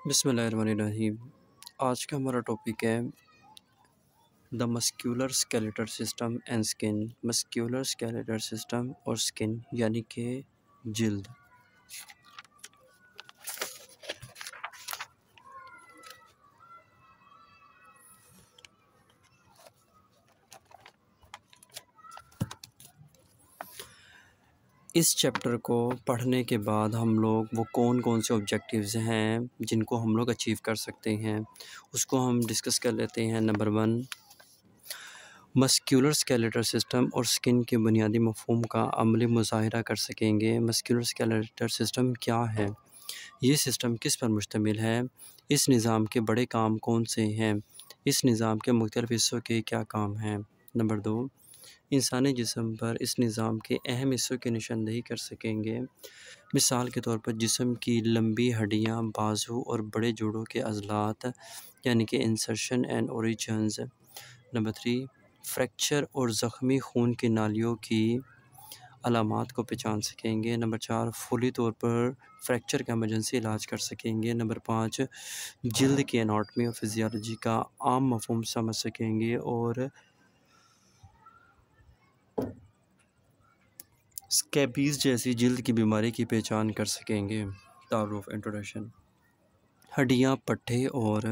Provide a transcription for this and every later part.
बिस्मिल्लाहिर्रहमानिर्रहीम। आज का हमारा टॉपिक है the muscular skeletal system and skin. Muscular skeletal system और स्किन यानी कि जिल्द। इस चैप्टर को पढ़ने के बाद हम लोग वो कौन कौन से ऑब्जेक्टिव्स हैं जिनको हम लोग अचीव कर सकते हैं उसको हम डिस्कस कर लेते हैं। नंबर 1, मस्क्यूलर स्केलेटल सिस्टम और स्किन के बुनियादी मफ़हूम का अमली मुज़ाहिरा कर सकेंगे। मस्क्यूलर स्केलेटल सिस्टम क्या है, ये सिस्टम किस पर मुश्तमिल है, इस निज़ाम के बड़े काम कौन से हैं, इस निज़ाम के मुख्तलिफ़ हिस्सों के क्या काम हैं। नंबर 2, इंसानी जिस्म पर इस निज़ाम के अहम हिस्सों की निशानदेही कर सकेंगे। मिसाल के तौर पर जिस्म की लंबी हड्डियाँ, बाजू और बड़े जोड़ों के अज़लात यानी कि insertion and origins. Number 3, fracture और ज़ख्मी खून की नालियों की अलामात को पहचान सकेंगे। नंबर 4, फौरी तौर पर फ्रैक्चर का इमरजेंसी इलाज कर सकेंगे। नंबर 5, जिल्द की एनाटॉमी और फिजियोलॉजी का आम मफ़हूम समझ सकेंगे और स्कैबीज़ जैसी जिल्द की बीमारी की पहचान कर सकेंगे। तारुफ इंट्रोडक्शन। हड्डियाँ, पट्टे और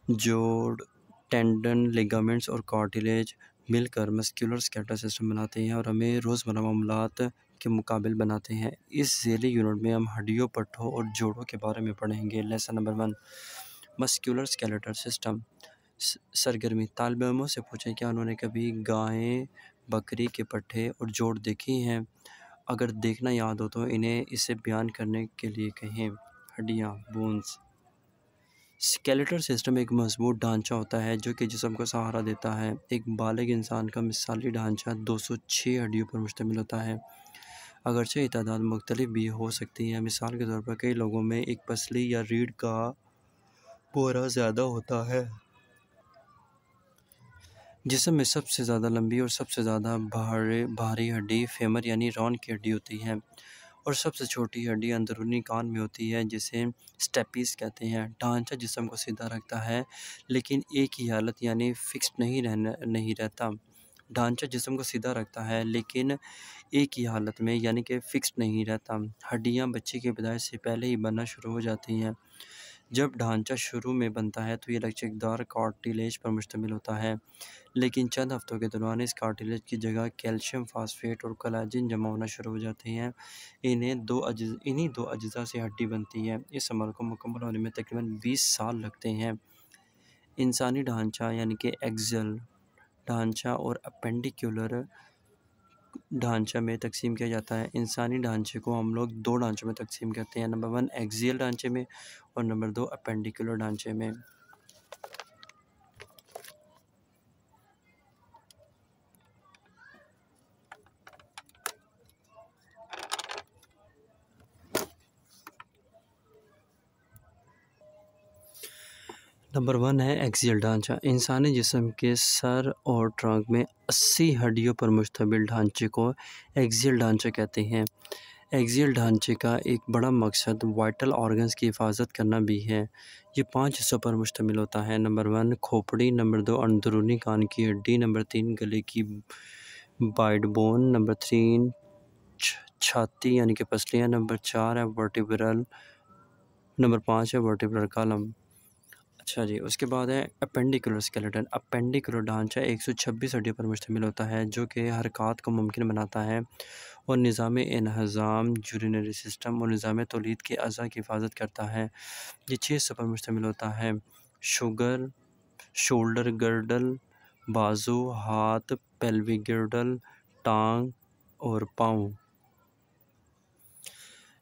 जोड़, टेंडन, लिगामेंट्स और कार्टिलेज मिलकर मस्क्यूलर स्केलेटल सिस्टम बनाते हैं और हमें रोज़मर्रा मामलात के मुकाबिल बनाते हैं। इस ज़ैली यूनिट में हम हड्डियों, पट्टों और जोड़ों के बारे में पढ़ेंगे। Lesson number 1, muscular skeletal system. सरगर्मी। तालिब इल्मों से पूछें क्या उन्होंने कभी गाय, बकरी के पट्टे और जोड़ देखी हैं। अगर देखना याद हो तो इन्हें इसे बयान करने के लिए कहें। हड्डियाँ, बोन्स। स्केलेटल सिस्टम एक मजबूत ढांचा होता है जो कि जिस्म को सहारा देता है। एक बालिग इंसान का मिसाली ढांचा 206 हड्डियों पर मुश्तमिल होता है। अगरचे ये तादाद मुख्तलिफ भी हो सकती है। मिसाल के तौर पर कई लोगों में एक पसली या रीढ़ का बोरा ज़्यादा होता है। जिस्म में सबसे ज़्यादा लंबी और सबसे ज़्यादा भारी हड्डी फेमर यानी रॉन की हड्डी होती है और सबसे छोटी हड्डी अंदरूनी कान में होती है जिसे स्टेपीज़ कहते हैं। ढांचा जिस्म को सीधा रखता है लेकिन एक ही हालत यानी फिक्स्ड नहीं रहता। ढांचा जिस्म को सीधा रखता है लेकिन एक ही हालत में यानी कि फिक्स्ड नहीं रहता। हड्डियाँ बच्चे की पैदाइश से पहले ही बनना शुरू हो जाती हैं। जब ढांचा शुरू में बनता है तो ये लचकदार कार्टिलेज पर मुश्तमिल होता है, लेकिन चंद हफ्तों के दौरान इस कार्टिलेज की जगह कैल्शियम फास्फेट और कोलेजन जमा होना शुरू हो जाते हैं। इन्हीं दो अज्जा से हड्डी बनती है। इस अमल को मुकम्मल होने में तकरीबन 20 साल लगते हैं। इंसानी ढांचा यानी कि एक्सियल ढांचा और अपेंडिकुलर ढांचा में तकसीम किया जाता है। इंसानी ढांचे को हम लोग 2 ढांचों में तकसीम करते हैं। नंबर 1 एक्सियल ढांचे में और नंबर 2 अपेंडिकुलर ढांचे में। नंबर 1 है एक्सियल ढांचा। इंसानी जिस्म के सर और ट्रंक में 80 हड्डियों पर मुश्तमिल ढांचे को एक्सियल ढांचा कहते हैं। एक्सियल ढांचे का एक बड़ा मकसद वाइटल ऑर्गन्स की हिफाजत करना भी है। ये 5 हिस्सों पर मुश्तमिल होता है। नंबर 1 खोपड़ी, नंबर 2 अंदरूनी कान की हड्डी, नंबर 3 गले की बाइड बोन, नंबर 3 छाती यानी कि पसलियाँ, नंबर 4 है वर्टिब्रल, नंबर 5 है वर्टिब्रल कॉलम। अच्छा जी, उसके बाद है अपेंडिकुलर स्केलेटन। अपेंडिकुलर ढांचा 126 हड्डियों पर मुश्तमिल होता है जो कि हरकत को मुमकिन बनाता है और निज़ाम एनहज़ाम, यूरिनरी सिस्टम और निज़ाम तौलीद के अज़ा की हिफाजत करता है। ये 6 हिस्सों पर मुश्तमिल होता है। शोल्डर गर्डल, बाजू, हाथ, पेल्विक गर्डल, टांग और पाँव।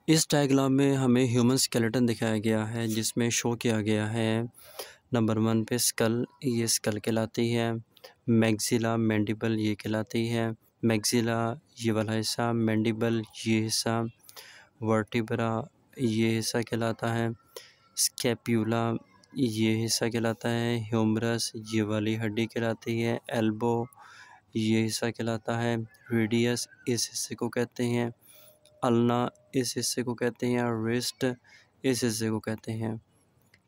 इस डायग्राम में हमें ह्यूमन स्केलेटन दिखाया गया है जिसमें शो किया गया है। नंबर 1 पे स्कल, ये स्कल कहलाती है। मैक्सिला मैंडिबल ये कहलाती है। मैक्सिला ये वाला हिस्सा, मैंडिबल ये हिस्सा, वर्टिब्रा ये हिस्सा कहलाता है। स्कैप्यूला ये हिस्सा कहलाता है। ह्यूमरस ये वाली हड्डी कहलाती है। एल्बो ये हिस्सा कहलाता है। रेडियस इस हिस्से को कहते हैं। अल्ना इस हिस्से को कहते हैं। रिस्ट इस हिस्से को कहते हैं।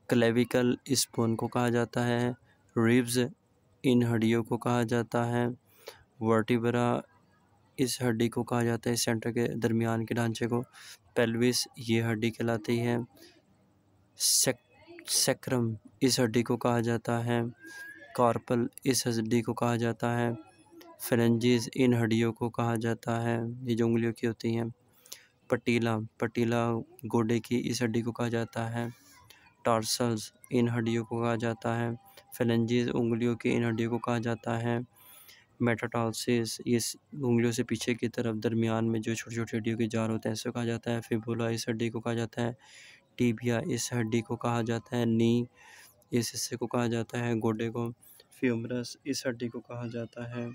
क्लेविकल इस बोन को कहा जाता है। रिब्स इन हड्डियों को कहा जाता है। वर्टिब्रा इस हड्डी को कहा जाता है, सेंटर के दरमियान के ढांचे को। पेल्विस ये हड्डी कहलाती है। सेक्रम इस हड्डी को कहा जाता है। कार्पल इस हड्डी को कहा जाता है। फेरेंजिस इन हड्डियों को कहा जाता है, ये जो उंगलियों की होती हैं। पटीला गोडे की इस हड्डी को कहा जाता है। टार्सल्स इन हड्डियों को कहा जाता है। फेलेंजिस उंगलियों की इन हड्डियों को कहा जाता है। मेटाटार्सिस इस उंगलियों से पीछे की तरफ दरमियान में जो छोटी छोटी हड्डियों के जार होते हैं ऐसे कहा जाता है। फिबुला इस हड्डी को कहा जाता है। टीबिया इस हड्डी को कहा जाता है। नी इस हिस्से को कहा जाता है गोडे को। फ्यूमरस इस हड्डी को कहा जाता है।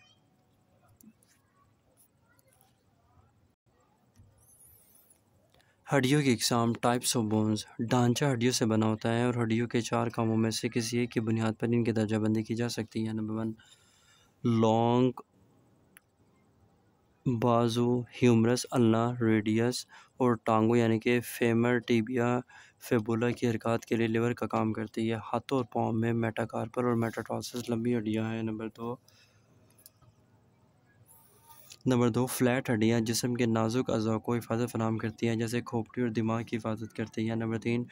हड्डियों की इकसाम टाइप्स ऑफ बोन्स। ढांचा हड्डियों से बना होता है और हड्डियों के 4 कामों में से किसी एक की बुनियाद पर इनकी दर्जाबंदी की जा सकती है। नंबर 1 लॉन्ग बाजू, ह्यूमरस, अल्ना, रेडियस और टांगों यानी कि फेमर, टीबिया, फिबुला की हरकत के लिए लिवर का काम करती है। हाथों और पाँव में मेटाकार्पल और मेटाटार्सस लंबी हड्डियाँ हैं। नंबर दो फ्लैट हड्डियाँ जिस्म के नाजुक अज़ा को हिफाजत फराहम करती हैं, जैसे खोपड़ी और दिमाग की हिफाजत करती हैं। नंबर 3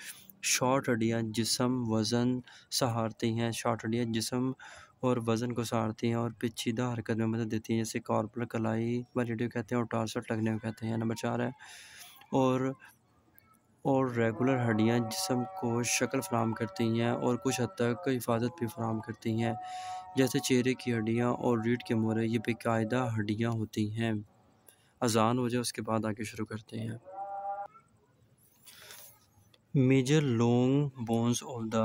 शॉर्ट हड्डियाँ जिस्म वज़न सहारती हैं। शॉर्ट हड्डियाँ जिस्म और वज़न को सहारती हैं और पेचीदा हरकत में मदद देती हैं, जैसे कॉर्पल कलाई वाली हड्डियों कहते हैं और टार्सट लगने को कहते हैं। नंबर 4 है और रेगुलर हड्डियाँ जिस्म को शक्ल फराहम करती हैं और कुछ हद तक हिफाजत भी फराहम करती हैं, जैसे चेहरे की हड्डियाँ और रीढ़ के मोहरे। ये बेकायदा हड्डियाँ होती हैं। अजान हो जाए उसके बाद आगे शुरू करते हैं। Major long bones of the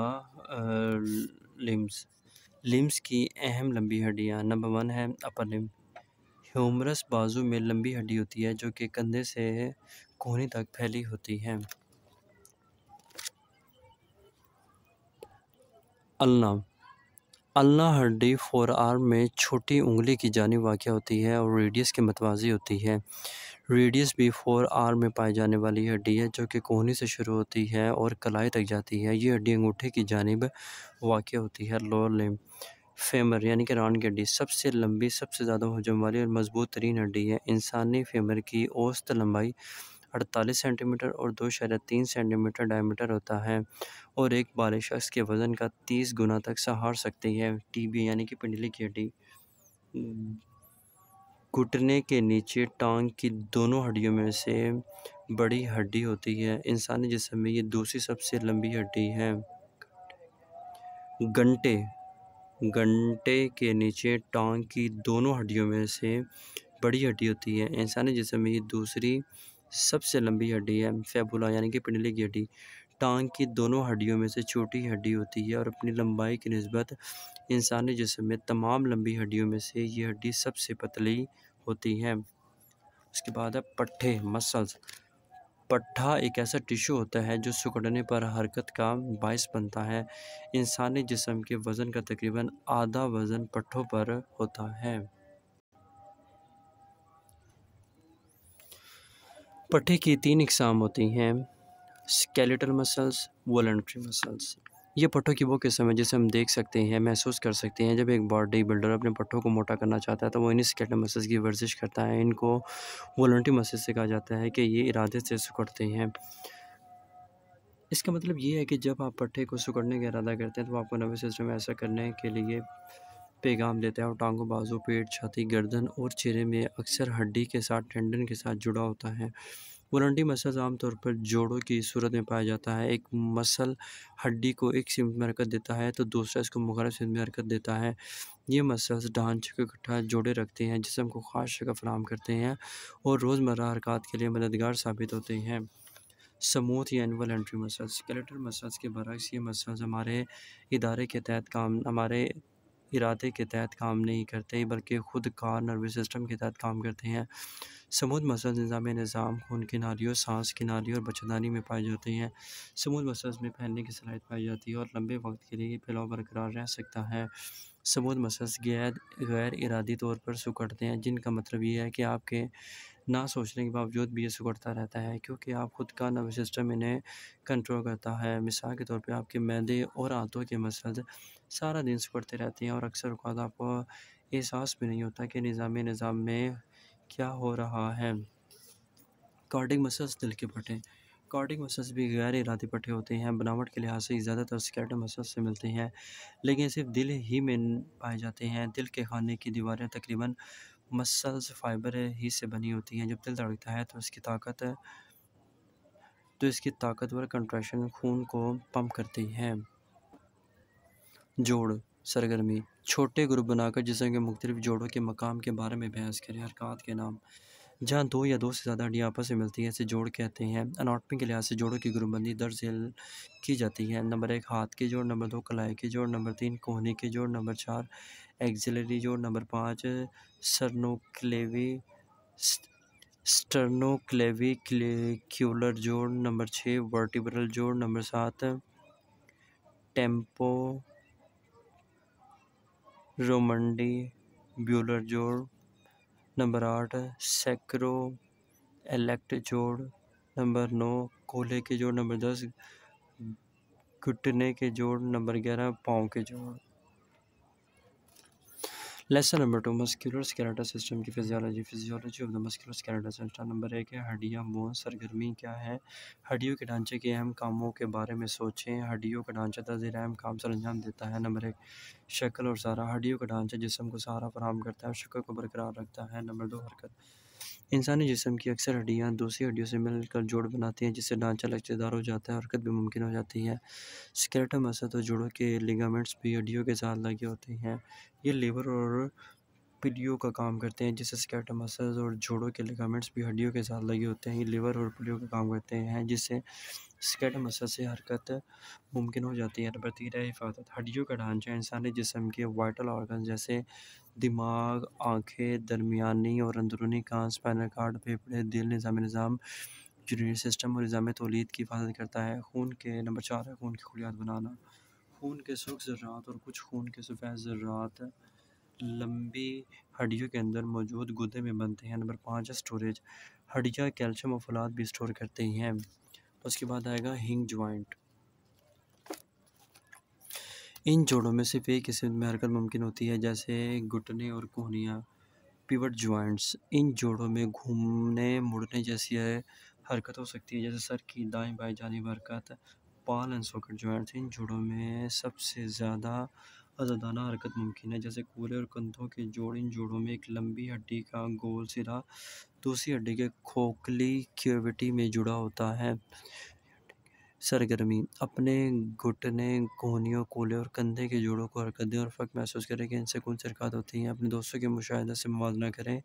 limbs की अहम लंबी हड्डियाँ। नंबर 1 है अपर लिम्ब। ह्यूमरस बाजू में लंबी हड्डी होती है जो कि कंधे से कोहनी तक फैली होती है। अल्ना हड्डी फोर आर्म में छोटी उंगली की जानिब वाक़या होती है और रेडियस के मतवाज़ी होती है। रेडियस भी फोर आर्म में पाई जाने वाली हड्डी है जो कि कोहनी से शुरू होती है और कलाई तक जाती है। ये हड्डी अंगूठे की जानिब वाक़या होती है। लोअर लिम्ब फेमर यानी कि रान की हड्डी सबसे लंबी, सबसे ज़्यादा हजम वाली और मजबूत तरीन हड्डी है। इंसानी फेमर की औसत लंबाई 48 सेंटीमीटर और 2.3 सेंटीमीटर डायमीटर होता है और एक बालिग शख्स के वज़न का 30 गुना तक सहार सकती है। टीबी यानी कि पिंडली की हड्डी घुटने के नीचे टांग की दोनों हड्डियों में से बड़ी हड्डी होती है। इंसानी जिस्म में ये दूसरी सबसे लंबी हड्डी है। घंटे के नीचे टांग की दोनों हड्डियों में से बड़ी हड्डी होती है। इंसानी जिस्म में ये दूसरी सबसे लंबी हड्डी है। फेबुला यानी कि पिंडली की हड्डी टांग की दोनों हड्डियों में से छोटी हड्डी होती है और अपनी लंबाई की निस्बत इंसानी जिस्म में तमाम लंबी हड्डियों में से ये हड्डी सबसे पतली होती है। उसके बाद है पट्ठे मसल्स। पट्ठा एक ऐसा टिश्यू होता है जो सिकुड़ने पर हरकत का बायस बनता है। इंसानी जिस्म के वज़न का तकरीबन आधा वज़न पट्ठों पर होता है। पट्ठे की 3 इकसाम होती हैं, स्केलेटल मसल्स, वॉलंटरी मसल्स। ये पट्ठों की वो किस्म है जिसे हम देख सकते हैं, महसूस कर सकते हैं। जब एक बॉडी बिल्डर अपने पट्ठों को मोटा करना चाहता है तो वो इन्हीं स्केलेटल मसल्स की वर्जिश करता है। इनको वॉलंटरी मसल्स से कहा जाता है कि ये इरादे से सिकुड़ते हैं। इसका मतलब ये है कि जब आप पट्ठे को सिकुड़ने का इरादा करते हैं तो आपको नर्वस सिस्टम ऐसा करने के लिए पैगाम देता है और टांगों, बाजू, पेट, छाती, गर्दन और चेहरे में अक्सर हड्डी के साथ टेंडन के साथ जुड़ा होता है। वॉलंटरी मसल्स आमतौर पर जोड़ों की सूरत में पाया जाता है। एक मसल हड्डी को एक सिमत में हरकत देता है तो दूसरा इसको मुखालिफ सिमत में हरकत देता है। ये मसल्स ढांचे को इकट्ठा जोड़े रखते हैं, जिस्म को ख़ास शक्ल फराहम करते हैं और रोज़मर्रा हरकत के लिए मददगार साबित होते हैं। स्मूथ या इनवॉलंटरी मसल्स। स्केलेटल मसल्स के बरक्स ये मसल्स हमारे इरादे के तहत काम नहीं करते बल्कि खुद कार नर्वस सिस्टम के तहत काम करते हैं। स्मूथ मसल्स निज़ाम खून की नालियों, सांस की नालियों और बच्चेदानी में पाए जाते हैं। स्मूथ मसल्स में फैलने की सलाहियत पाई जाती है और लंबे वक्त के लिए फैलाव बरकरार रह सकता है। स्मूथ मसल्स गैर इरादी तौर पर सिकुड़ते हैं, जिनका मतलब ये है कि आपके ना सोचने के बावजूद भी ये सिकुड़ता रहता है, क्योंकि आप खुद का नर्वस सिस्टम इन्हें कंट्रोल करता है। मिसाल के तौर पे आपके मैदे और आंतों के मसल्स सारा दिन सिकुड़ते रहते हैं और अक्सर औक़ात आपको एहसास भी नहीं होता कि निज़ाम में क्या हो रहा है। कार्डिक मसल्स दिल के पट्टे। कार्डिक मसल्स भी गैर इरादी पट्टे होते हैं। बनावट के लिहाज से ज़्यादातर स्केलेटल मसल्स से मिलते हैं, लेकिन सिर्फ दिल ही में पाए जाते हैं। दिल के खाने की दीवारें तकरीबन मसल्स फाइबर ही से बनी होती हैं। जब दिल धड़कता है तो इसकी ताकतवर कंट्रैक्शन खून को पंप करती है। जोड़ सरगर्मी। छोटे ग्रुप बनाकर जिस्म के मुख्तलिफ जोड़ों के मकाम के बारे में बहस करें। हरकत के नाम। जहाँ दो या दो से ज़्यादा हड्डियाँ आपस में मिलती हैं, इसे जोड़ कहते हैं। अनाटॉमी के लिहाज से जोड़ों की ग्रुपबंदी दर्ज झेल की जाती है। नंबर 1 हाथ के जोड़, नंबर 2 कलाई के जोड़, नंबर 3 कोहनी के जोड़, नंबर 4 एक्सिलरी जोड़, नंबर 5 स्टर्नोक्लेविक्युलर जोड़, नंबर 6 वर्टिब्रल जोड़, नंबर 7 टेम्पोरोमंडिब्युलर जोड़, नंबर 8 सैक्रोइलेक्ट जोड़, नंबर 9 कोल्हे के जोड़, नंबर 10 घुटने के जोड़, नंबर 11 पाँव के जोड़। Lesson number 2 muscular skeletal system की physiology of the muscular skeletal system. Number 1 है हड्डियाँ बोन। सरगर्मी क्या है? हड्डियों के ढांचे के अहम कामों के बारे में सोचें। हड्डियों का ढांचा दर्ज अहम काम सर अंजाम देता है। नंबर 1 शक्ल और सहारा। हड्डियों का ढांचा जिस्म को सहारा फराहम करता है और शक्ल को बरकरार रखता है। नंबर 2 हरकत। इंसानी जिस्म की अक्सर हड्डियाँ दूसरी हड्डियों से मिलकर जोड़ बनाती हैं, जिससे ढांचा लचीलेदार हो जाता है और हरकत भी मुमकिन हो जाती है। स्केलेटल मसल और जोड़ों के लिगामेंट्स भी हड्डियों के साथ लगे होते हैं। ये लीवर और पुलियों का काम करते हैं, जिससे स्केलेटल मसल्स और जोड़ों के लिगामेंट्स भी हड्डियों के साथ लगे होते हैं। ये लीवर और पुलियों का काम करते हैं, जिससे स्केलेटल मसल से हरकत मुमकिन हो जाती है। नंबर 3 है हिफाजत। हड्डियों का ढांचा इंसानी जिस्म के वाइटल ऑर्गन जैसे दिमाग, आँखें, दरमियानी और अंदरूनी कान, स्पाइनल कॉर्ड, फेफड़े, दिल, निज़ाम यूरिनरी सिस्टम और निज़ाम तौलीद की हिफाजत करता है। नंबर 4 है खून की खुलियात बनाना। खून के सुर्ख ज़र्रात और कुछ खून के सफ़ेद ज़र्रात लंबी हड्डियों के अंदर मौजूद गुदे में बनते हैं। नंबर 5 है स्टोरेज। हड्डियाँ कैल्शियम और फौलाद भी स्टोर करती हैं। उसके बाद आएगा हिंज जॉइंट। इन जोड़ों में सिर्फ एक किस्म में हरकत मुमकिन होती है, जैसे घुटने और कोहनियाँ। Pivot joints. इन जोड़ों में घूमने मुड़ने जैसी हरकत हो सकती है, जैसे सर की दाएं बाएं जानिब हरकत। Ball and socket joints. इन जोड़ों में सबसे ज़्यादा आज़ादाना हरकत मुमकिन है, जैसे कूल्हे और कंधों के जोड़। इन जोड़ों में एक लंबी हड्डी का गोल सिरा दूसरी हड्डी के खोखली कैविटी में जुड़ा होता है। सरगर्मी। अपने घुटने, कोहनियों, कूल्हे और कंधे के जोड़ों को हरकत दें और फ़र्क महसूस करें कि इनसे कौन सी हरकत होती हैं। अपने दोस्तों के मुशाहिदा से मुवाज़ना करें।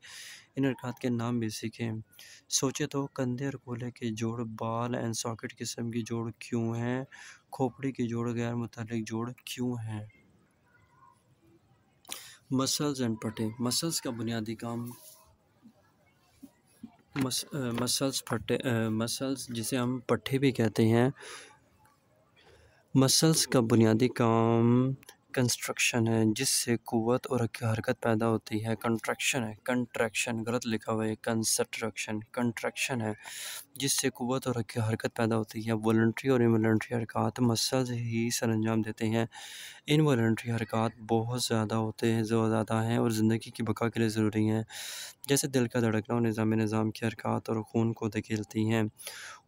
इन हरकत के नाम भी सीखें। सोचें तो कंधे और कूल्हे के जोड़ बॉल एंड सॉकेट किस्म की जोड़ क्यों हैं? खोपड़ी के जोड़ गैर मुतल्लिक जोड़ क्यों हैं? मसल्स एंड पट्टे। मसल्स का बुनियादी काम मसल्स जिसे हम पट्टे भी कहते हैं। मसल्स का बुनियादी काम कंस्ट्रक्शन है, जिससे क़ुव्वत और हरकत पैदा होती है। कंट्रैक्शन गलत लिखा हुआ है, कंट्रैक्शन है, जिससे क़ुव्वत और हरकत पैदा होती है। वॉलंटरी और इनवॉलंटरी हरकत मसल्स ही सरअंजाम देते हैं। इनवॉलंटरी हरकत बहुत ज़्यादा हैं और ज़िंदगी की बका के लिए ज़रूरी हैं, जैसे दिल का धड़कना और निज़ाम की हरकत और खून को धकेलती हैं।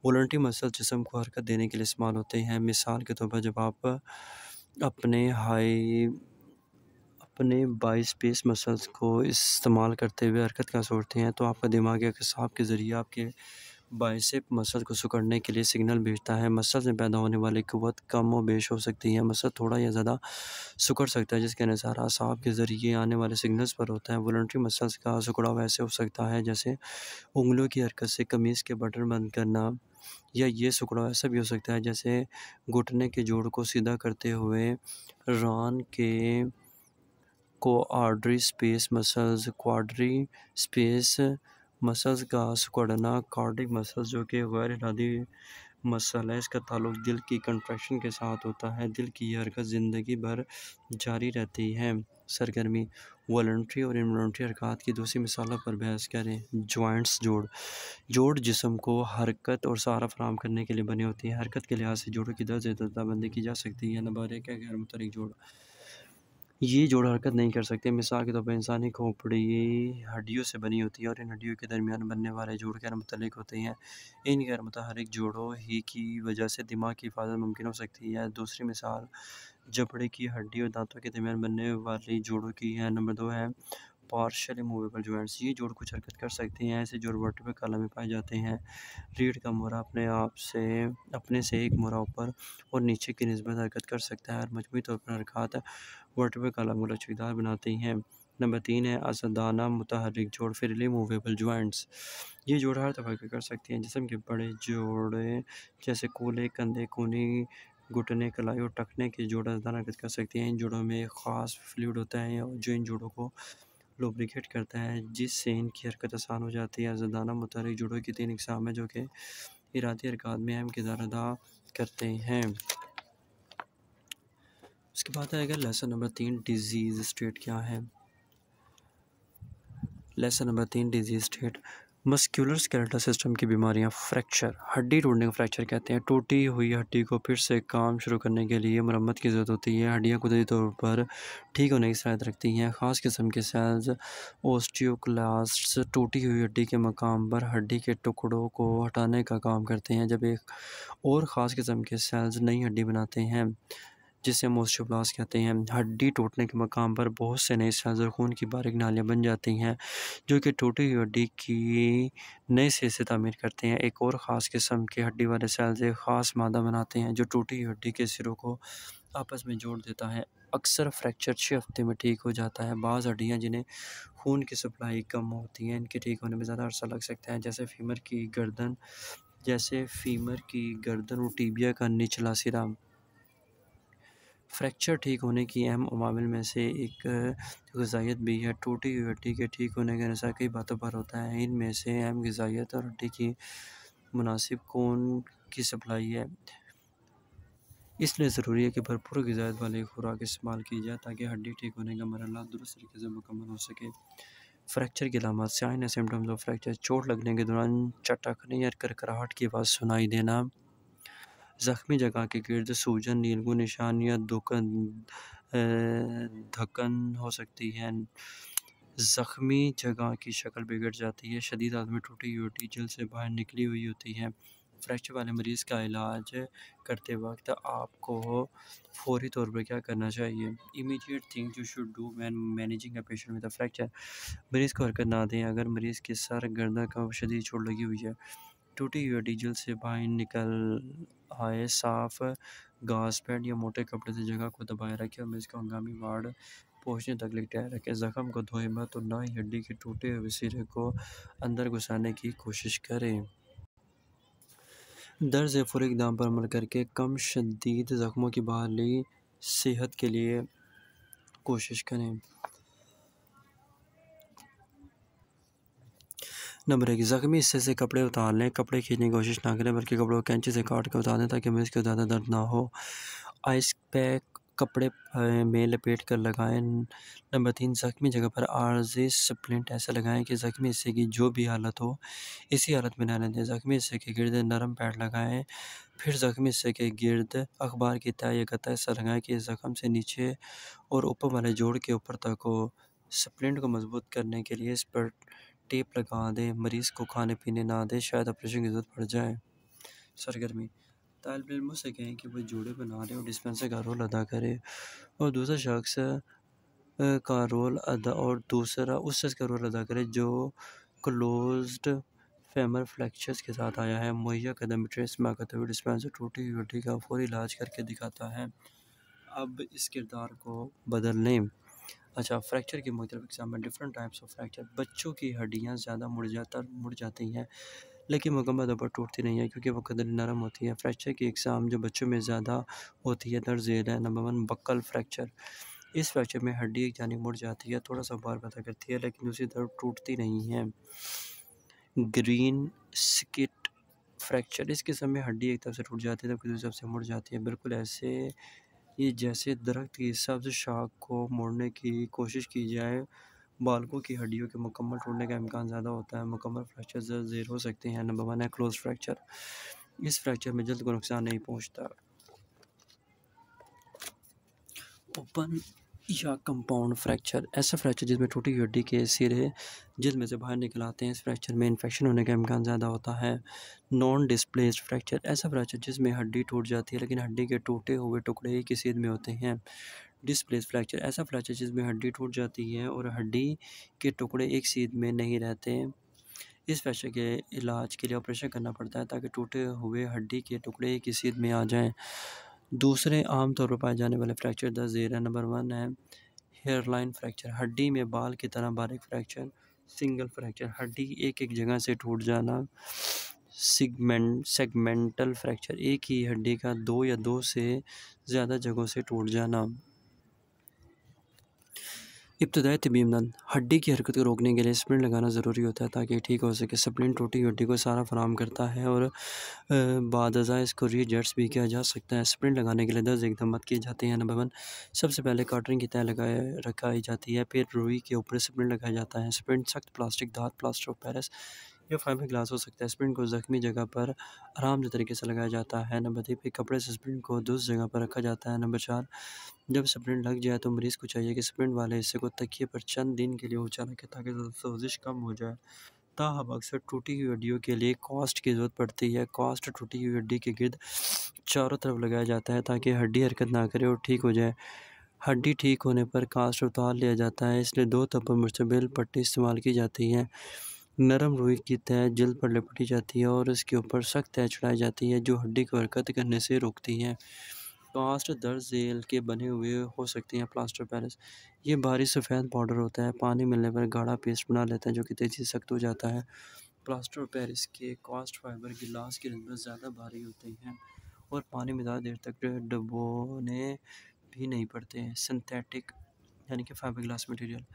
वॉलंटरी मसल जिस्म को हरकत देने के लिए इस्तेमाल होते हैं। मिसाल के तौर पर जब आप अपने बाइसेप्स मसल्स को इस्तेमाल करते हुए हरकत का सोचते हैं, तो आपका दिमाग एक हिसाब के ज़रिए आपके बाइसेप मसल को सिकुड़ने के लिए सिग्नल भेजता है। मसल से पैदा होने वाली क़ुव्वत कम और बेश हो सकती है। मसल थोड़ा या ज़्यादा सिकुड़ सकता है, जिसका इन्हिसार असाब के ज़रिए आने वाले सिग्नल्स पर होता है। वॉलंटरी मसल्स का सिकुड़ाव ऐसे हो सकता है जैसे उंगलियों की हरकत से कमीज़ के बटन बंद करना, या ये सिकुड़ाव ऐसा भी हो सकता है जैसे घुटने के जोड़ को सीधा करते हुए रान के क्वाड्री स्पेस मसल्स का सिकुड़ना। कार्डिक मसल्स जो कि गैर इरादी मसल है, इसका ताल्लुक दिल की कंट्रैक्शन के साथ होता है। दिल की यह हरकत ज़िंदगी भर जारी रहती है। सरगर्मी वॉलंटरी और इनवॉलंटरी हरकत की दूसरी मिसालों पर बहस करें। जॉइंट्स जोड़ जिस्म को हरकत और सहारा फराहम करने के लिए बने होती हैं। हरकत के लिहाज से जोड़ों की दर्जाबंदी की जा सकती है। नंबर 1 है गैर मुतहर्रिक जोड़। ये जोड़ हरकत नहीं कर सकते। मिसाल के तौर पर इंसानी खोपड़ी हड्डियों से बनी होती है और इन हड्डियों के दरमियान बनने वाले जोड़ गैर मुतहर्रिक होते हैं। इन गैर मुतहर्रिक जोड़ों ही की वजह से दिमाग की हिफाजत मुमकिन हो सकती है। दूसरी मिसाल जबड़े की हड्डी और दांतों के दरमियान बनने वाली जोड़ों की है। नंबर 2 है पार्शियली मूवेबल जॉइंट्स। ये जोड़ कुछ हरकत कर सकते हैं। ऐसे जोड़ वर्टिब्रल कॉलम में पाए जाते हैं। रीढ़ का मोरा अपने से एक मोरा ऊपर और नीचे की निस्बत हरकत कर सकता है और मजमूई तौर पर हरकत वर्टिब्रल कॉलम को लचीदार बनाती हैं। नंबर 3 है असदाना मुतहर्रिक जोड़ फ्रीली मूवेबल जॉइंट्स। ये जोड़ हर तरह के कर सकते हैं। जिस्म के बड़े जोड़े जैसे कूल्हे, कंधे, कूहनी, घुटने, कलाई और टखने के जोड़ असदाना हरकत कर सकते हैं। इन जोड़ों में एक ख़ास फ्लूइड होता है जो इन जोड़ों को लुब्रिकेट करता है, जिससे इनकी हरकत आसान हो जाती है। असदाना मुतहर्रिक जोड़ों की 3 अक़साम हैं जो कि इरादी हरकत में अहम किरदार अदा करते हैं। उसके बाद आएगा लेसन नंबर 3 डिजीज़ स्टेट क्या है। Lesson number 3 disease state muscular skeletal system की बीमारियां। फ्रैक्चर हड्डी टूटने को फ्रैक्चर कहते हैं। टूटी हुई हड्डी को फिर से काम शुरू करने के लिए मरम्मत की ज़रूरत होती है। हड्डियां कुदरती तौर पर ठीक होने की सलाहियत रखती हैं। ख़ास किस्म के सेल्स ओस्टियोक्लास्ट्स टूटी हुई हड्डी के मकाम पर हड्डी के टुकड़ों को हटाने का काम करते हैं, जब एक और ख़ास किस्म के सेल्स नई हड्डी बनाते हैं जिसे हम ओस्टियोब्लास्ट कहते हैं। हड्डी टूटने के मकाम पर बहुत से नए सेल्स और खून की बारीक नालियाँ बन जाती हैं जो कि टूटी हुई हड्डी की नए सिरे से तामीर करते हैं। एक और ख़ास किस्म के हड्डी वाले सेल्स एक ख़ास मादा बनाते हैं जो टूटी हुई हड्डी के सिरों को आपस में जोड़ देता है। अक्सर फ्रैक्चर 6 हफ्ते में ठीक हो जाता है। बाज़ हड्डियाँ जिन्हें खून की सप्लाई कम होती है, इनके ठीक होने में ज़्यादा अरसा लग सकता है, जैसे फीमर की गर्दन और टीबिया का निचला सिरा। फ्रैक्चर ठीक होने की अहम अवामिल में से एक ग़िज़ाइयत भी है। टूटी हुई हड्डी के ठीक होने का इन्हिसार कई बातों पर होता है। इनमें से अहम ग़िज़ाइयत और हड्डी की मुनासिब खून की सप्लाई है। इसलिए ज़रूरी है कि भरपूर ग़िज़ाइयत वाली खुराक इस्तेमाल की जाए ताकि हड्डी ठीक होने का मरहला दुरुस्त तरीके से मुकम्मल हो सके। फ्रैक्चर की अलामत sign and symptoms of fracture चोट लगने के दौरान चटकने या करकराहट की आवाज़ सुनाई देना, ज़ख्मी जगह के गिर्द सूजन, नीलगू निशान या धकन हो सकती है। ज़ख्मी जगह की शक्ल बिगड़ जाती है। शदीद हालत में टूटी हुई हड्डी जल्द से बाहर निकली हुई होती है। फ्रैक्चर वाले मरीज़ का इलाज करते वक्त आपको फौरी तौर पर क्या करना चाहिए। Immediate things you should do when managing a patient with a fracture. मरीज़ को हरकत ना दें अगर मरीज़ के सर गर्दन का शदीद चोट लगी हुई है। टूटी हुई हड्डी जल्द से बाहर निकल आए। साफ घास पैड या मोटे कपड़े से जगह को दबाए रखें और मरीज़ को हंगामी वार्ड पहुँचने तक लिटाए रखें। ज़ख्म को धोए मत और ना ही हड्डी के टूटे हुए सिरे को अंदर घुसाने की कोशिश करें। दर्द से फौरी इक़दाम पर अमल करके कम शदीद ज़ख्मों की बहाली सेहत के लिए कोशिश करें। नंबर 1 ज़ख्मी हिस्से से कपड़े उतार लें। कपड़े खींचने की कोशिश ना करें बल्कि कपड़ों को कैंची से काट कर उतार दें ताकि मरीज़ को ज़्यादा दर्द ना हो। आइस पैक कपड़े में लपेट कर लगाएं। नंबर 3 ज़ख्मी जगह पर आर्ज़ी स्प्लिंट ऐसा लगाएं कि ज़ख्मी हिस्से की जो भी हालत हो इसी हालत में रहने दें। ज़ख्मी हिस्से के गिर्द नरम पैड लगाएं। फिर ज़ख्मी हिस्से के गिर्द अखबार की तह या गत्ता हिस्सा लगाएं कि ज़ख्म से नीचे और ऊपर वाले जोड़ के ऊपर तक हो। स्प्लिंट को मजबूत करने के लिए इस पर टेप लगा दें। मरीज़ को खाने पीने ना दें, शायद ऑपरेशन की ज़रूरत पड़ जाए। सरगर्मी तालिब इल्मों से कहें कि वह जोड़े बना रहे और डिस्पेंसर का रोल अदा करे और दूसरा शख्स का रोल अदा और दूसरा उस शख्स का रोल अदा करे जो क्लोज्ड फेमर फ्रैक्चर्स के साथ आया है। मुहैया कदम ट्रेस में करते हुए डिस्पेंसर टूटी हुई हड्डी का फौरी इलाज करके दिखाता है। अब इस किरदार को बदल लें। अच्छा, फ्रैक्चर की मुख्तलिफ इक़साम डिफरेंट टाइप्स ऑफ फ्रैक्चर। बच्चों की हड्डियाँ ज़्यादा मुड़ जाती हैं लेकिन मुकम्मल तौर पर टूटती नहीं है क्योंकि वो कदर नरम होती है। फ्रैक्चर की इक़साम जो बच्चों में ज़्यादा होती है दर्ज झेल है। Number 1 buckle fracture. इस फ्रैक्चर में हड्डी एक जानिब मुड़ जाती है, थोड़ा सा बार पैदा करती है लेकिन दूसरी तरफ टूटती नहीं है। Green skit fracture. इस किस्म में हड्डी एक तरफ से टूट जाती है जबकि दूसरी तरफ से मुड़ जाती है। बिल्कुल ऐसे ये जैसे दरख्त की सब्ज शाख को मोड़ने की कोशिश की जाए, बालकों की हड्डियों के मुकम्मल टूटने का इम्कान ज़्यादा होता है। मुकम्मल फ्रैक्चर ज़ेर हो सकते हैं। नंबर 1 है क्लोज फ्रैक्चर। इस फ्रैक्चर में जल्द को नुकसान नहीं पहुंचता। ओपन या कंपाउंड फ्रैक्चर, ऐसा फ्रैक्चर जिसमें टूटी हुई हड्डी के सिरे जल्द में से बाहर निकल आते हैं। इस फ्रैक्चर में इन्फेक्शन होने का इम्कान ज़्यादा होता है। नॉन डिस्प्लेस्ड फ्रैक्चर, ऐसा फ्रैक्चर जिसमें हड्डी टूट जाती है लेकिन हड्डी के टूटे हुए टुकड़े एक ही सीध में होते हैं। डिस्प्लेस्ड फ्रैक्चर, ऐसा फ्रैक्चर जिसमें हड्डी टूट जाती है और हड्डी के टुकड़े एक सीध में नहीं रहते। इस फ्रैक्चर के इलाज के लिए ऑपरेशन करना पड़ता है ताकि टूटे हुए हड्डी के टुकड़े एक ही सीध में आ जाएं। दूसरे आम तौर पर पाए जाने वाले फ्रैक्चर द ज़ेर है। नंबर 1 है हेयरलाइन फ्रैक्चर, हड्डी में बाल की तरह बारीक फ्रैक्चर। सिंगल फ्रैक्चर, हड्डी एक जगह से टूट जाना। सेगमेंटल फ्रैक्चर, एक ही हड्डी का दो या दो से ज़्यादा जगहों से टूट जाना। इब्तदाई तबी इमदाद, हड्डी की हरकत को रोकने के लिए स्प्लिंट लगाना ज़रूरी होता है ताकि ठीक हो सके। स्प्लिंट टूटी हड्डी को सहारा फराहम करता है और बाद अज़ा इसको रीएडजस्ट भी किया जा सकता है। स्प्लिंट लगाने के लिए 10 एकदम मत की जाती है। नंबर 1, सबसे पहले कॉटन की तह रखाई जाती है, फिर रुई के ऊपर स्प्लिंट लगाया जाता है। स्प्लिंट सख्त प्लास्टिक, धात, प्लास्टर ऑफ पेरिस या फाइबर ग्लास हो सकता है। स्प्लिंट को ज़ख्मी जगह पर आरामदेह तरीके से लगाया जाता है। नंबर 3, फिर कपड़े से स्प्लिंट को दूसरी जगह पर रखा जाता है। नंबर 4, जब स्प्लिंट लग जाए तो मरीज़ को चाहिए कि स्प्लिंट वाले हिस्से को तकिए पर चंद दिन के लिए ऊंचा रखें ताकि सोजिश कम हो जाए। ताहम अक्सर टूटी हुई हड्डियों के लिए कास्ट की ज़रूरत पड़ती है। कास्ट टूटी हुई हड्डी के गिर्द चारों तरफ लगाया जाता है ताकि हड्डी हरकत ना करे और ठीक हो जाए। हड्डी ठीक होने पर कास्ट उतार लिया जाता है, इसलिए 2 तब मुश्तमिल पट्टी इस्तेमाल की जाती है। नरम रुई की तह जल्द पर लपेटी जाती है और इसके ऊपर सख्त तह चढ़ाई जाती है जो हड्डी को हरकत करने से रोकती है। कास्ट दर्ज झेल के बने हुए हो सकती हैं। प्लास्टर पेरिस, ये भारी सफ़ेद पाउडर होता है, पानी मिलने पर गाढ़ा पेस्ट बना लेता है जो कि तेज़ी से सख्त हो जाता है। प्लास्टर पेरिस के कास्ट फाइबर गिलास की नस्बत ज़्यादा भारी होते हैं और पानी में ज़्यादा देर तक डुबोने भी नहीं पड़ते हैं। सिंथेटिक यानी कि फाइबर ग्लास मटेरियल,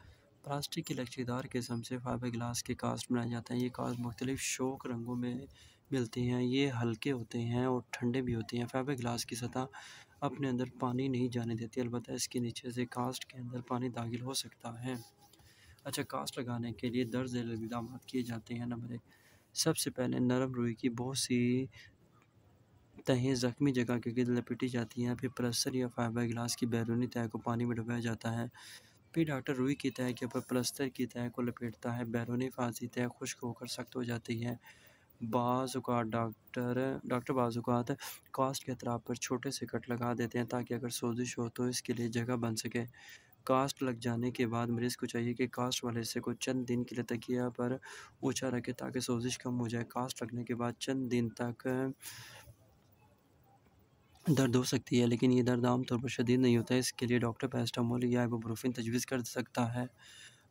प्लास्टिक की लचीदार किस्म से फाइबर ग्लास के कास्ट बनाए जाते हैं। ये कास्ट मुख्तलिफ शौक रंगों में मिलती हैं। ये हल्के होते हैं और ठंडे भी होते हैं। फाइबर ग्लास की सतह अपने अंदर पानी नहीं जाने देती, अलबत्ता इसके नीचे से कास्ट के अंदर पानी दाखिल हो सकता है। अच्छा, कास्ट लगाने के लिए दर्ज झेल इक़दाम किए जाते हैं। नंबर 1, सबसे पहले नरम रुई की बहुत सी तहें ज़ख्मी जगह के गिर्द लपेटी जाती हैं, फिर प्लास्टर या फाइबर ग्लास की बैरूनी तह को पानी में डुबाया जाता है। फिर डॉक्टर रुई की तह के ऊपर प्लास्टर की तह को लपेटता है। बैरूनी फांसी तह खुश्क होकर सख्त हो जाती है। डॉक्टर बाज़ औक़ात कास्ट के अतराफ पर छोटे से कट लगा देते हैं ताकि अगर सोजिश हो तो इसके लिए जगह बन सके। कास्ट लग जाने के बाद मरीज़ को चाहिए कि कास्ट वाले हिस्से को चंद दिन के लिए तकिया पर ऊंचा रखे ताकि सोजिश कम हो जाए। कास्ट लगने के बाद चंद दिन तक दर्द हो सकती है लेकिन ये दर्द आमतौर पर शदीद नहीं होता है। इसके लिए डॉक्टर पैरास्टामोल या इबुप्रोफेन तजवीज़ कर सकता है।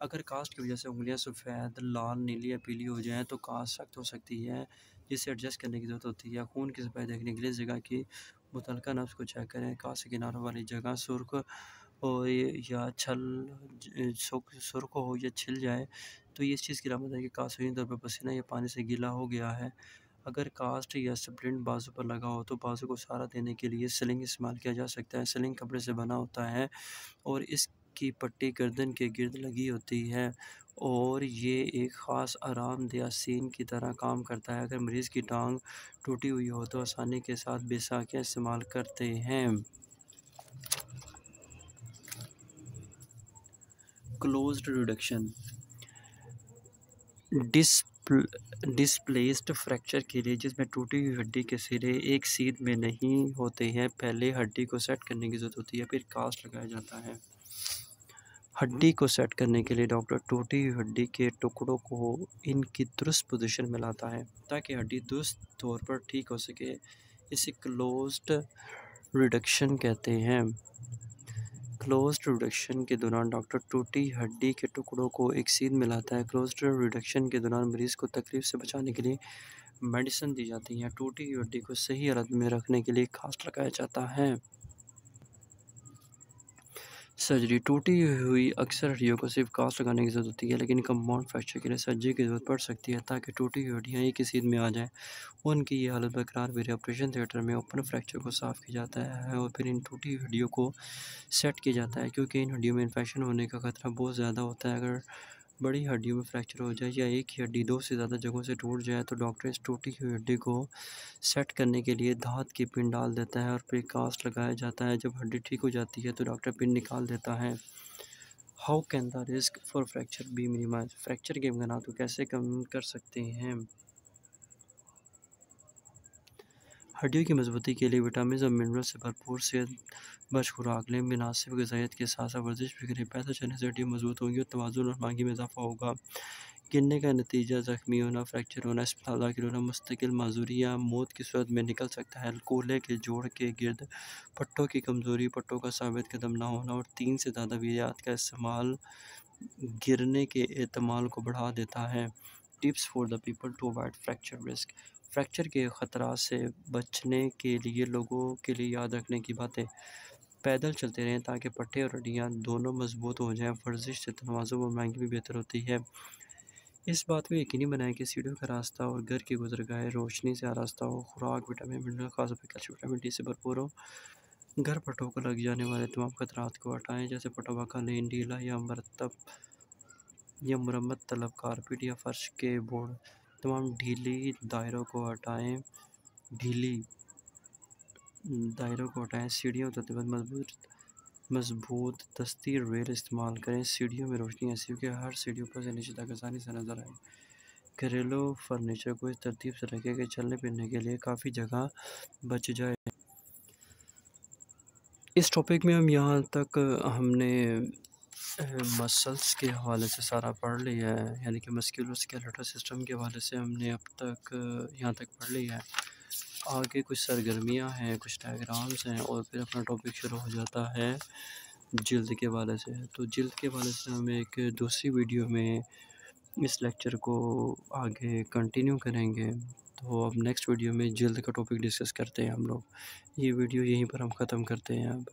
अगर कास्ट की वजह से उंगलियां सफ़ेद, लाल, नीली या पीली हो जाएं तो कास्ट सख्त हो सकती है जिसे एडजस्ट करने की ज़रूरत होती है। खून की सफाई देखने के लिए जगह की मुतलका नब्ज़ को चेक करें। कास्ट के किनारों वाली जगह सुर्ख हो या सुर्ख हो या छिल जाए तो ये इस चीज़ की अलामत है कि कास्ट सही तौर पर पसीना या पानी से गीला हो गया है। अगर कास्ट या स्प्लिंट बाजू पर लगा हो तो बाजू को सहारा देने के लिए स्लिंग इस्तेमाल किया जा सकता है। स्लिंग कपड़े से बना होता है और इसकी पट्टी गर्दन के गिर्द लगी होती है और ये एक ख़ास आरामदेह सीन की तरह काम करता है। अगर मरीज़ की टांग टूटी हुई हो तो आसानी के साथ बैसाखियाँ इस्तेमाल करते हैं। क्लोज्ड रिडक्शन, डिस्प्लेस्ड फ्रैक्चर के लिए जिसमें टूटी हुई हड्डी के सिरे एक सीध में नहीं होते हैं, पहले हड्डी को सेट करने की ज़रूरत होती है, फिर कास्ट लगाया जाता है। हड्डी को सेट करने के लिए डॉक्टर टूटी हुई हड्डी के टुकड़ों को इनकी दुरुस्त पोजीशन में लाता है ताकि हड्डी दुरुस्त तौर पर ठीक हो सके। इसे क्लोज्ड रिडक्शन कहते हैं। क्लोज्ड रिडक्शन के दौरान डॉक्टर टूटी हड्डी के टुकड़ों को एक सीध में लाता है। क्लोज्ड रिडक्शन के दौरान मरीज़ को तकलीफ से बचाने के लिए मेडिसिन दी जाती है। टूटी हुई हड्डी को सही हालत में रखने के लिए कास्ट लगाया जाता है। सर्जरी टूटी हुई अक्सर हड्डियों को सिर्फ कास्ट लगाने की ज़रूरत होती है, लेकिन कंपाउंड फ्रैक्चर के लिए सर्जरी की ज़रूरत पड़ सकती है ताकि टूटी हुई हड्डियाँ एक ही सीध में आ जाएँ। उनकी ये हालत बरकरार भी रहे। ऑपरेशन थिएटर में ओपन फ्रैक्चर को साफ़ किया जाता है और फिर इन टूटी हुई हड्डियों को सेट किया जाता है, क्योंकि इन हड्डियों में इन्फेक्शन होने का खतरा बहुत ज़्यादा होता है। अगर बड़ी हड्डियों में फ्रैक्चर हो जाए या एक ही हड्डी दो से ज़्यादा जगहों से टूट जाए तो डॉक्टर इस टूटी हुई हड्डी को सेट करने के लिए धात की पिन डाल देता है और फिर कास्ट लगाया जाता है। जब हड्डी ठीक हो जाती है तो डॉक्टर पिन निकाल देता है। How can the risk for fracture be minimize? Fracture के इम्कानात को कैसे कम कर सकते हैं? हड्डियों की मजबूती के लिए विटामिन और मिनरल से भरपूर सेहतबख्श खुराक लें। मुनासिब ग़िज़ाइयत के साथ साथ वर्जिश भी करें। पैदल चलने से हड्डियाँ मजबूत होंगी और तवाज़ुन और मांगी में इजाफा होगा। गिरने का नतीजा ज़ख्मी होना, फ्रैक्चर होना, अस्पताल दाखिल होना, मुस्तकिल माजूरी या मौत की सूरत में निकल सकता है। कूल्हे के जोड़ के गिर्द पट्टों की कमज़ोरी, पट्टों का साबित कदम ना होना और 3 से ज़्यादा वियात का इस्तेमाल गिरने के एहतमाल को बढ़ा देता है। Tips for the people to avoid fracture risk. Fracture के ख़तरा से बचने के लिए लोगों के लिए याद रखने की बातें: पैदल चलते रहें ताकि पट्टे और हड्डियाँ दोनों मजबूत हो जाएं। वर्जिश से तनाज़ुन और महंगी भी बेहतर होती है। इस बात को यकीनी बनाएं कि सीढ़ियों का रास्ता और घर की गुजरगाह रोशनी से आरास्ता हो। खुराक विटामिन मिनरल खासतौर पर कैल्शियम विटामिन डी से भरपूर हो। घर पट्टों को लग जाने वाले तमाम खतरात को हटाएं, जैसे पटवा का लेन, ढीला या मुरम्मत तलब कारपेट या फर्श के बोर्ड। तमाम ढीली दायरों को हटाएं सीढ़ियों उतरते वक्त मजबूत दस्ती रेल इस्तेमाल करें। सीढ़ियों में रोशनी ऐसी हो कि हर सीढ़ी ऊपर से नीचे तक आसानी से नजर आए। घरेलू फर्नीचर को इस तरतीब से रखें कि चलने फिरने के लिए काफ़ी जगह बच जाए। इस टॉपिक में हम यहाँ तक हमने मसल्स के हवाले से सारा पढ़ लिया है, यानी कि मस्कुलोस्केलेटल सिस्टम के हवाले से हमने अब तक यहाँ तक पढ़ लिया है। आगे कुछ सरगर्मियाँ हैं, कुछ डायग्राम्स हैं और फिर अपना टॉपिक शुरू हो जाता है जिल्द के हवाले से। तो जिल्द के हवाले से हम एक दूसरी वीडियो में इस लेक्चर को आगे कंटिन्यू करेंगे। तो अब नेक्स्ट वीडियो में जिल्द का टॉपिक डिस्कस करते हैं हम लोग। ये वीडियो यहीं पर हम ख़त्म करते हैं अब।